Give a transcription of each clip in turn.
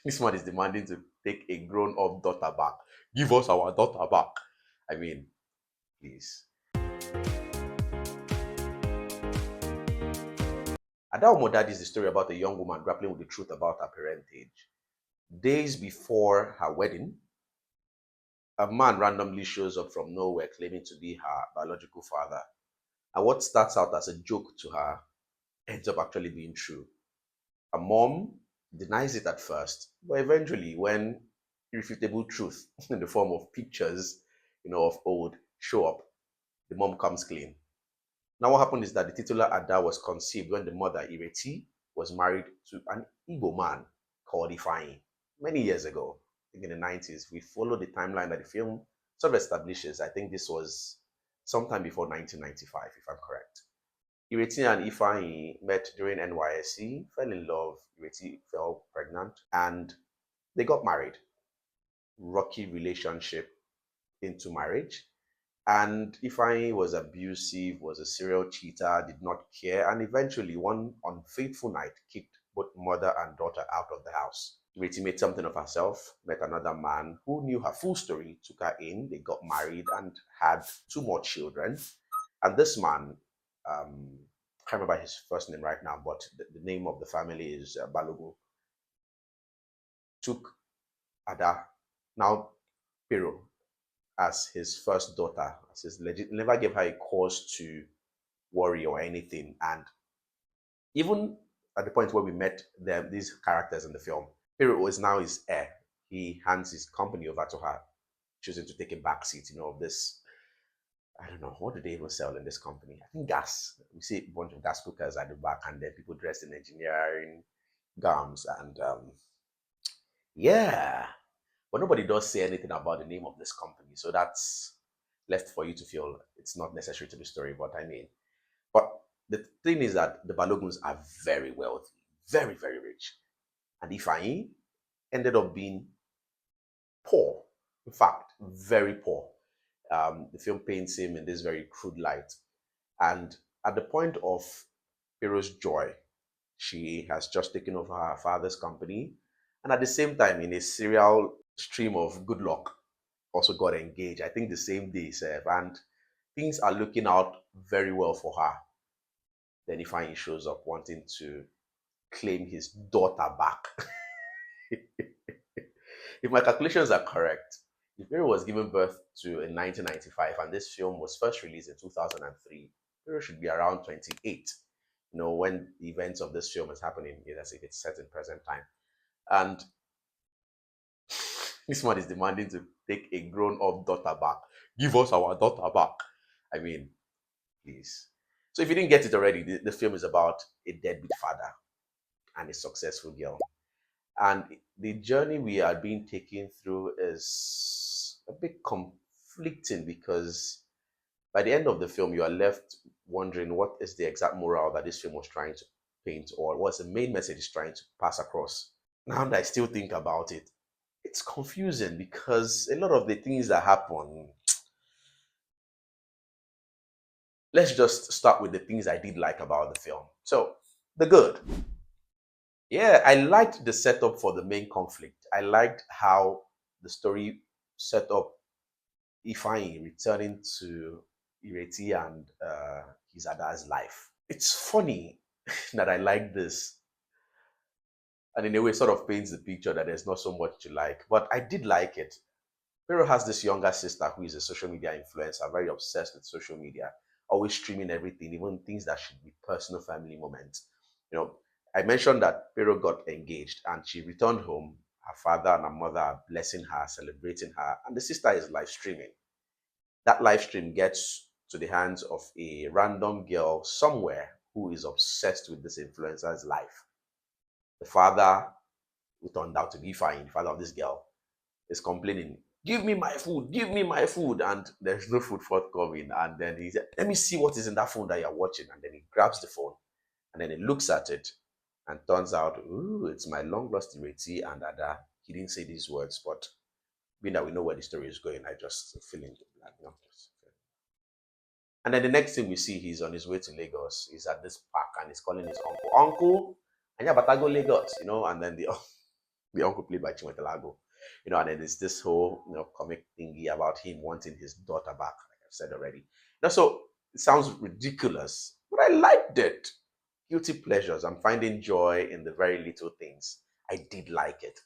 This man is demanding to take a grown-up daughter back. Give us our daughter back. I mean, please. ADA OMO DADDY is the story about a young woman grappling with the truth about her parentage. Days before her wedding, a man randomly shows up from nowhere claiming to be her biological father. And what starts out as a joke to her ends up actually being true. Her mom denies it at first, but eventually, when irrefutable truth in the form of pictures, of old show up, the mom comes clean. Now, what happened is that the titular Ada was conceived when the mother, 𝐕𝐴𝐻𝐻, was married to an Igbo man called Ifeanyi many years ago, I think in the 90s. We follow the timeline that the film sort of establishes. I think this was sometime before 1995, if I'm correct. 𝐕𝐴𝐻𝐻 and Ifeanyi met during NYSC, fell in love, 𝐕𝐴𝐻𝐻 fell pregnant, and they got married. Rocky relationship into marriage. And Ifeanyi was abusive, was a serial cheater, did not care, and eventually one unfaithful night kicked both mother and daughter out of the house. 𝐕𝐴𝐻𝐻 made something of herself, met another man who knew her full story, took her in, they got married and had 2 more children. And this man, I can't remember his first name right now, but the name of the family is Balogun, took Ada, now Pero, as his first daughter, as his legit, never gave her a cause to worry or anything. And even at the point where we met them, these characters in the film, Pero is now his heir. He hands his company over to her, choosing to take a back seat, of this. I don't know, what do they even sell in this company? I think gas. We see a bunch of gas cookers at the back, and then people dressed in engineering gowns. And yeah, but nobody does say anything about the name of this company. So that's left for you to feel. It's not necessary to the story, but but the thing is that the Baloguns are very wealthy, very, very rich. And Ifeanyi ended up being poor. In fact, very poor. The film paints him in this very crude light. And at the point of Pero's joy, she has just taken over her father's company. And at the same time, in a serial stream of good luck, also got engaged. I think the same day, and things are looking out very well for her. Then Ifeanyi shows up wanting to claim his daughter back. If my calculations are correct, if Pero was given birth to in 1995 and this film was first released in 2003, Pero should be around 28. When the events of this film is happening, as if it's set in present time. And this man is demanding to take a grown-up daughter back. Give us our daughter back. I mean, please. So if you didn't get it already, the film is about a deadbeat father and a successful girl. And the journey we are being taken through is a bit conflicting, because by the end of the film, you are left wondering what is the exact moral that this film was trying to paint, or what's the main message it's trying to pass across. Now that I still think about it, it's confusing, because a lot of the things that happen, let's just start with the things I did like about the film. So, the good. Yeah, I liked the setup for the main conflict. I liked how the story set up Ifeanyi returning to 𝐕𝐴𝐻𝐻 and his Ada's life. It's funny that I like this, and in a way sort of paints the picture that there's not so much to like, but I did like it. Pero has this younger sister who is a social media influencer, very obsessed with social media, always streaming everything, even things that should be personal family moments. I mentioned that Pero got engaged and she returned home. Her father and her mother are blessing her, celebrating her, and the sister is live streaming. That live stream gets to the hands of a random girl somewhere who is obsessed with this influencer's life. The father, who turned out to be fine, the father of this girl, is complaining, give me my food, and there's no food forthcoming. And then he said, let me see what is in that phone that you're watching. And then he grabs the phone and then he looks at it, and turns out, ooh, it's my long lost 𝐕𝐴𝐻𝐻 and Ada. He didn't say these words, but being that we know where the story is going, I just feel in the blank. And then the next thing we see, he's on his way to Lagos. He's at this park and he's calling his uncle, Anya Batago Lagos, and then the uncle played by 𝐬𝐭𝐡 and then there's this whole comic thingy about him wanting his daughter back, like I've said already. So it sounds ridiculous, but I liked it. Guilty pleasures. I'm finding joy in the very little things. I did like it.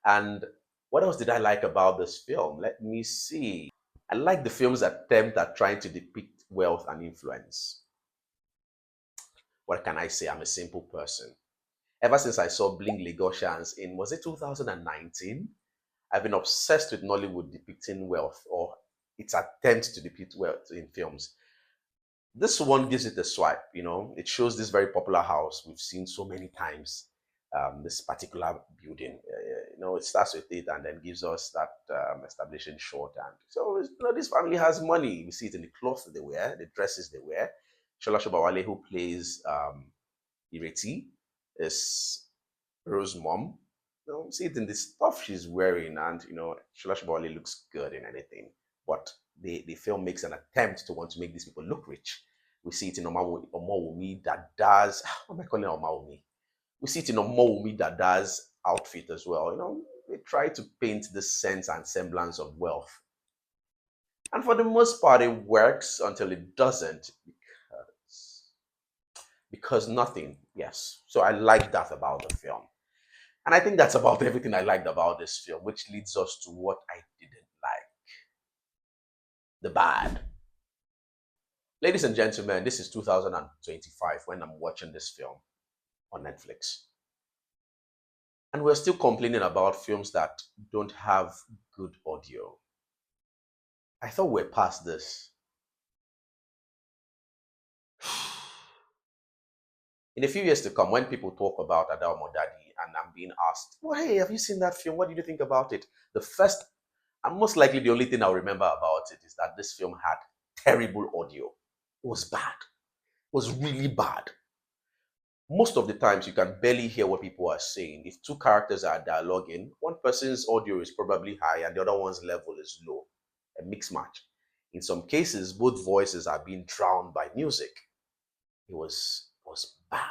And what else did I like about this film? Let me see. I like the film's attempt at trying to depict wealth and influence. What can I say? I'm a simple person. Ever since I saw Bling 𝐿𝐵𝐺𝐻𝐭 in, was it 2019? I've been obsessed with Nollywood depicting wealth or its attempt to depict wealth in films. This one gives it a swipe, It shows this very popular house we've seen so many times. This particular building, it starts with it and then gives us that establishing short. And so, this family has money. We see it in the clothes they wear, the dresses they wear. Sola Sobowale, who plays 𝐉𝐨𝐬𝐧, is Rose's mom. See it in the stuff she's wearing, and Sola Sobowale looks good in anything. But the film makes an attempt to want to make these people look rich. We see it in Omowumi Dada's. What am I calling Omowumi? We see it in Omowumi Dada's outfit as well. They try to paint this sense and semblance of wealth. And for the most part, it works until it doesn't because nothing. Yes. So I like that about the film. And I think that's about everything I liked about this film, which leads us to what I didn't like. The bad. Ladies and gentlemen, this is 2025 when I'm watching this film on Netflix. And we're still complaining about films that don't have good audio. I thought we're past this. In a few years to come, when people talk about ADA OMO DADDY and I'm being asked, well, hey, have you seen that film? What did you think about it? The first, and most likely the only thing I'll remember about it is that this film had terrible audio. It was bad. It was really bad. Most of the times you can barely hear what people are saying. If two characters are dialoguing, one person's audio is probably high and the other one's level is low. A mixed match. In some cases, both voices are being drowned by music. It was bad.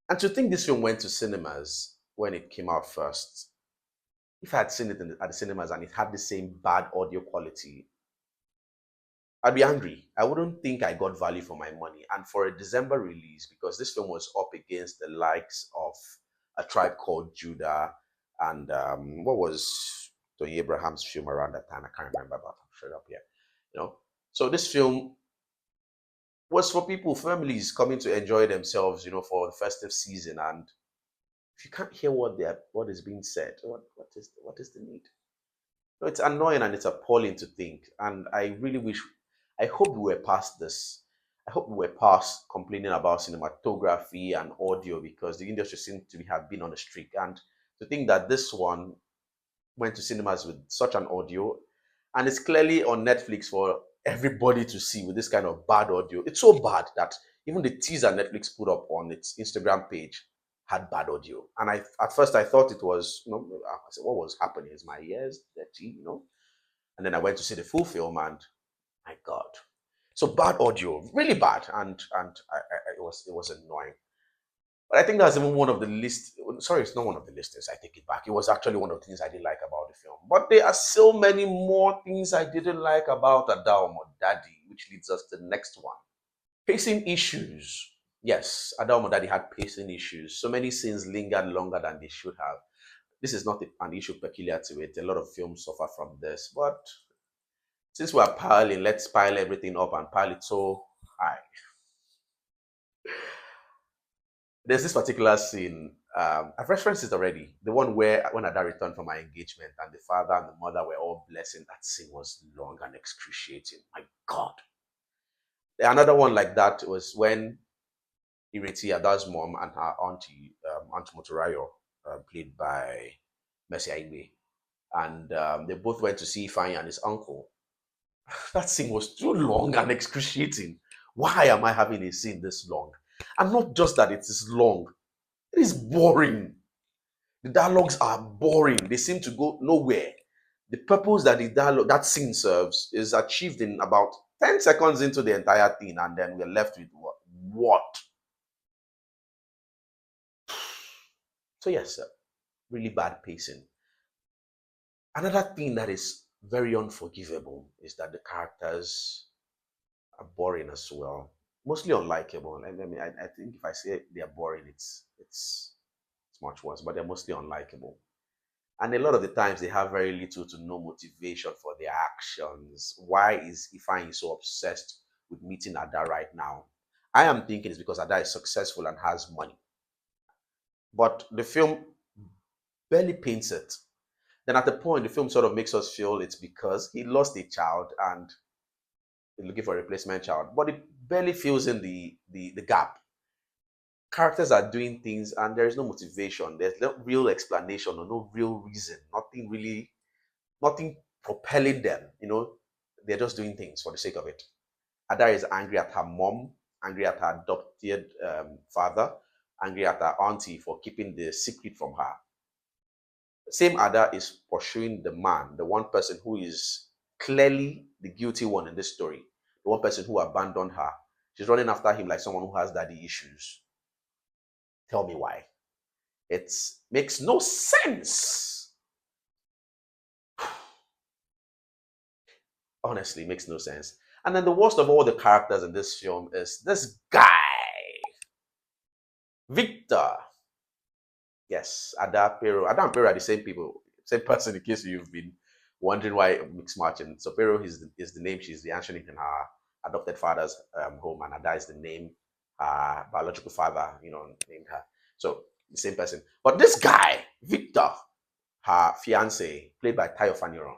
And to think this film went to cinemas when it came out first, if I had seen it at the cinemas and it had the same bad audio quality, I'd be angry. I wouldn't think I got value for my money. And for a December release, because this film was up against the likes of A Tribe Called Judah and what was Tony Abraham's film around that time? I can't remember, but I'm straight up here. So this film was for people, families coming to enjoy themselves, for the festive season. And if you can't hear what is being said, what is the need? It's annoying and it's appalling to think. And I hope we were past this. I hope we were past complaining about cinematography and audio because the industry seems to have been on a streak. And to think that this one went to cinemas with such an audio, and it's clearly on Netflix for everybody to see with this kind of bad audio. It's so bad that even the teaser Netflix put up on its Instagram page had bad audio. And at first I thought it was, I said, what was happening? Is my ears dirty, And then I went to see the full film and my God. So bad audio, really bad. And it was annoying. But I think that's even one of the least, sorry, it's not one of the listings, I take it back. It was actually one of the things I didn't like about the film. But there are so many more things I didn't like about ADA OMO DADDY, which leads us to the next one. Pacing issues. Yes, ADA OMO DADDY had pacing issues. So many scenes lingered longer than they should have. This is not an issue peculiar to it. A lot of films suffer from this. But since we're piling, let's pile everything up and pile it so high. There's this particular scene, I've referenced it already, the one where when Ada returned from my engagement and the father and the mother were all blessing. That scene was long and excruciating. My God. Another one like that was when 𝐉𝐨𝐬𝐧, Ada's mom, and her auntie, Aunt Motorayo, played by Mercy Aigbe, and they both went to see Ifeanyi and his uncle. That scene was too long and excruciating. Why am I having a scene this long? And not just that it is long, it is boring. The dialogues are boring. They seem to go nowhere. The purpose that that scene serves is achieved in about 10 seconds into the entire thing, and then we're left with what? So yes, sir. really bad pacing. Another thing that is very unforgivable is that the characters are boring as well. Mostly unlikable. I think if I say they're boring, it's much worse, but they're mostly unlikable. And a lot of the times they have very little to no motivation for their actions. Why is Ifeanyi so obsessed with meeting Ada right now? I am thinking it's because Ada is successful and has money. But the film barely paints it. Then at the point, the film sort of makes us feel it's because he lost a child and is looking for a replacement child. But it barely fills in the gap. Characters are doing things and there is no motivation. There's no real explanation or no real reason. Nothing propelling them. They're just doing things for the sake of it. Ada is angry at her mom, angry at her adopted father, angry at her auntie for keeping the secret from her. Same Ada is pursuing the man, the one person who is clearly the guilty one in this story, the one person who abandoned her. She's running after him like someone who has daddy issues. Tell me why. It makes no sense. Honestly, makes no sense. And then the worst of all the characters in this film is this guy, Victor. Yes, Ada, Pero. Ada and Pero are the same people, same person, in case you've been wondering why mixed matching. So Pero is the name she's the answering in her adopted father's home, and Ada is the name her biological father, named her. So the same person. But this guy, Victor, her fiance, played by Faniran,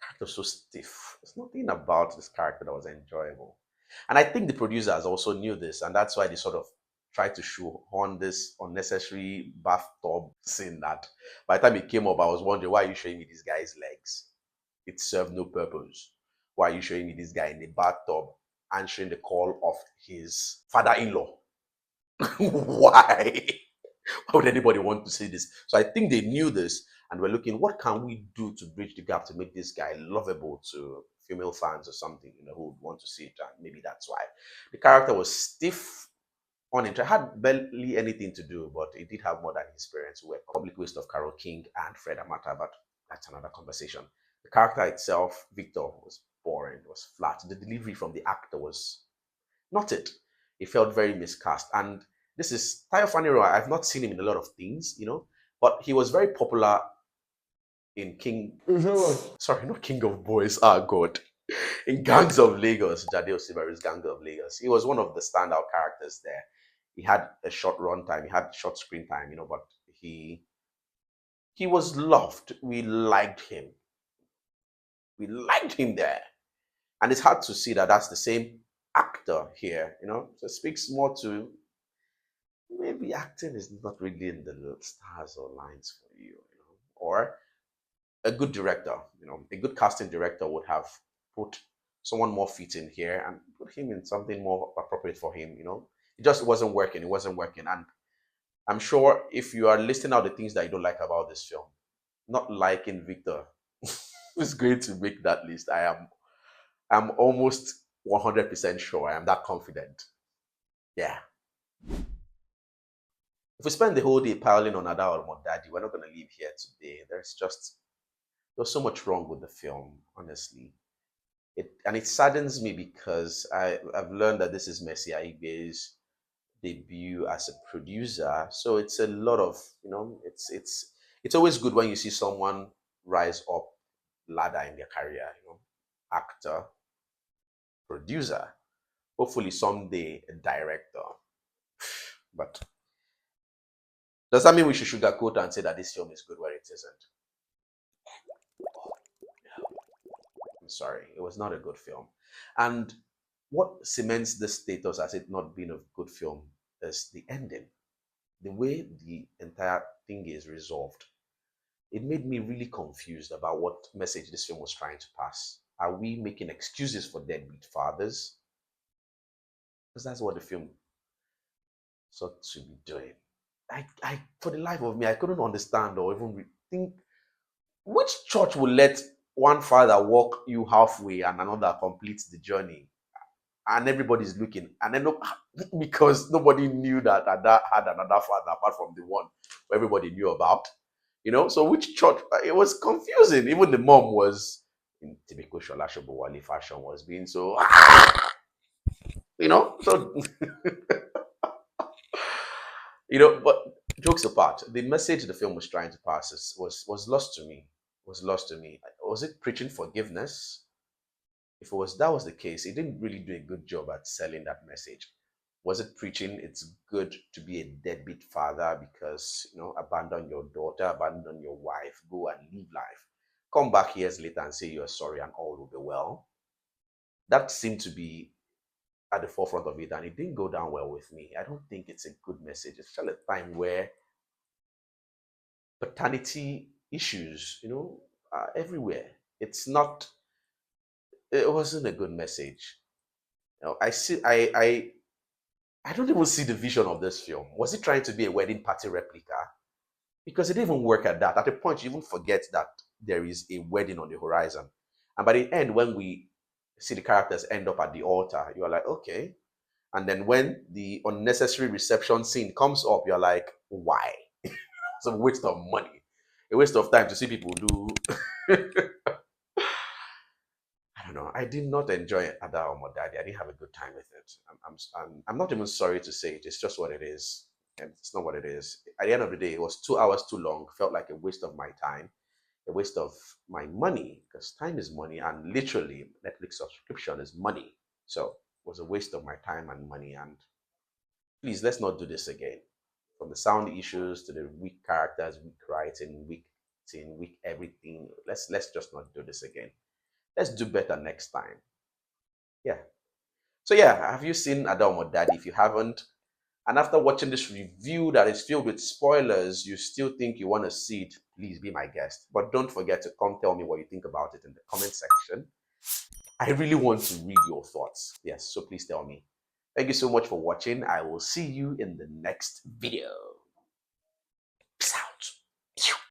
character so stiff. There's nothing about this character that was enjoyable. And I think the producers also knew this, and that's why they sort of tried to shoehorn this unnecessary bathtub scene that by the time it came up, I was wondering, why are you showing me this guy's legs? It served no purpose. Why are you showing me this guy in the bathtub answering the call of his father-in-law? Why? Why would anybody want to see this? So I think they knew this and we're looking, what can we do to bridge the gap to make this guy lovable to female fans or something, who would want to see it. And maybe that's why. The character was stiff, uninterested, had barely anything to do, but it did have more than his parents, who were a complete waste of Carole King and Fred Amata, but that's another conversation. The character itself, Victor, was boring, was flat. The delivery from the actor was not it. It felt very miscast. And this is Tayo Faniro. I've not seen him in a lot of things, but he was very popular in sorry, not King of Boys, God. In Gangs of Lagos, Jade Osibaru's Gang of Lagos. He was one of the standout characters there. He had a short run time, he had short screen time, but he was loved. We liked him. We liked him there. And it's hard to see that that's the same actor here, So it speaks more to maybe acting is not really in the stars or lines for you, or a good director, a good casting director would have put someone more fit in here and put him in something more appropriate for him, It just wasn't working. It wasn't working. And I'm sure if you are listing out the things that you don't like about this film, not liking Victor is going to make that list. I'm almost 100% sure. I am that confident. Yeah. If we spend the whole day piling on Ada OMO Daddy, we're not going to leave here today. There's so much wrong with the film, honestly. It saddens me because I've learned that this is Mercy Aigbe's debut as a producer. So it's a lot of, it's always good when you see someone rise up ladder in their career, actor, producer, hopefully someday a director. But does that mean we should sugarcoat and say that this film is good where it isn't? I'm sorry, it was not a good film. And what cements this status as it not being a good film is the ending. The way the entire thing is resolved. It made me really confused about what message this film was trying to pass. Are we making excuses for deadbeat fathers? Because that's what the film sought to be doing. For the life of me, I couldn't understand or even think which church will let one father walk you halfway and another completes the journey. and everybody's looking, and then because nobody knew that Ada had another father apart from the one who everybody knew about, So which church? It was confusing. Even the mom was, in typical Sola Sobowale fashion, was being so, So But jokes apart, the message the film was trying to pass was lost to me. Was lost to me. Was it preaching forgiveness? If that was the case, it didn't really do a good job at selling that message. Was it preaching it's good to be a deadbeat father because abandon your daughter, abandon your wife, go and live life, come back years later and say you're sorry and all will be well? That seemed to be at the forefront of it, and it didn't go down well with me. I don't think it's a good message. It's still a time where paternity issues, are everywhere. It wasn't a good message. I see. I don't even see the vision of this film. Was it trying to be a wedding party replica? Because it didn't even work at that. At a point, you even forget that there is a wedding on the horizon. And by the end, when we see the characters end up at the altar, you're like, okay. And then when the unnecessary reception scene comes up, you're like, why? It's a waste of money, a waste of time to see people do. I don't know. I did not enjoy Ada OMO DADDY. I didn't have a good time with it. I'm not even sorry to say it. It's just what it is. And it's not what it is. At the end of the day, it was 2 hours too long. Felt like a waste of my time, a waste of my money, because time is money. And literally, Netflix subscription is money. So it was a waste of my time and money. And please, let's not do this again. From the sound issues to the weak characters, weak writing, weak scene, weak everything. Let's just not do this again. Let's do better next time. Yeah. So yeah, have you seen Ada OMO DADDY? If you haven't, and after watching this review that is filled with spoilers, you still think you want to see it, please be my guest. But don't forget to come tell me what you think about it in the comment section. I really want to read your thoughts. Yes, so please tell me. Thank you so much for watching. I will see you in the next video.